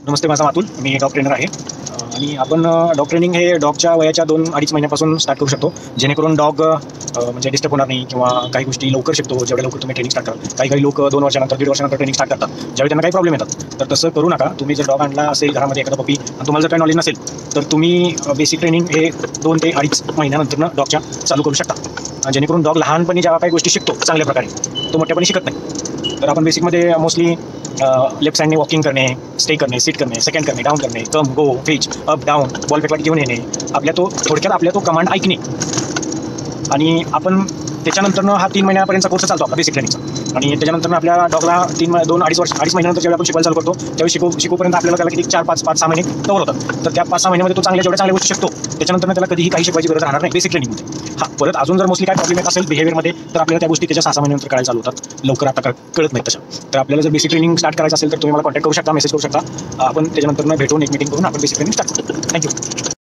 नमस्ते, माझा अतुल. मी dog trainer आहे आणि आपण डॉग ट्रेनिंग हे डॉगच्या वयाच्या 2-2.5 महिन्यापासून स्टार्ट करू शकतो, जेणेकरून डॉग म्हणजे डिस्टर्ब होणार नाही किंवा काही गोष्टी लवकर शिकतो. जेवढ्या लवकर तुम्ही ट्रेनिंग स्टार्ट कराल. काही लोक 2 वर्षानंतर 1.5 वर्षानंतर ट्रेनिंग स्टार्ट करतात, ज्यावेळी त्यांना काही प्रॉब्लेम येतात. तर तसं करू नका. तुम्ही जर डॉग आणला असेल घरामध्ये एखादा पपी आणि तुम्हाला जर काही नॉलेज नसेल, तर तुम्ही बेसिक ट्रेनिंग हे 2 ते 2.5 महिन्यानंतर डॉगच्या चालू करू शकता, जेणेकरून डॉग लहानपणी जेव्हा काही गोष्टी शिकतो चांगल्या प्रकारे, तो मोठ्यापणी शिकत नाही. तर आपण बेसिकमध्ये मोस्टली लेफ्ट साईडने वॉकिंग करणे, स्टे करणे, सिट करणे, सेकंड करणे, डाऊन करणे, कम गो फिच अप डाऊन, बॉल पेटवाट घेऊन येणे, थोडक्यात तो कमांड ऐकणे. आणि आपण त्याच्यानंतर हा 3 महिन्यापर्यंतचा कोर्स चालतो आपला बेसिक ट्रेनिंगचा. आणि त्याच्यानंतर आपल्या डॉगला 2-2.5 महिन्यानंतर जेव्हा आपण शिकवायला चालू करतो, त्यावेळी शिकूपर्यंत आपल्याला त्याला किती 4-5-6 महिने कवर होतात. तर त्या 5-6 महिन्यामध्ये तो जेवढ्या चांगल्या गोष्टी शिकतो, त्याच्यानंतर त्याला कधीही काही शिकवायची गरज राहणार नाही बेसिक ट्रेनिंगमध्ये. परत अजून जर मोस्टली काय प्रॉब्लेम येत असेल बिहेवियरमध्ये, तर आपल्याला त्या गोष्टी त्याच्या 6 महिन्यानंतर कळायला चालू होतात. लवकर आता कळत नाही तशा. तर आपल्याला जर बेसिक ट्रेनिंग स्टार्ट करायचं असेल तर तुम्ही मला कॉन्टॅक्ट करू शकता, मेसेज करू शकता. आपण त्याच्यानंतर भेटून एक मीटिंग करून आपण बेसिक ट्रेनिंग स्टार्ट करतो. थँक्यू.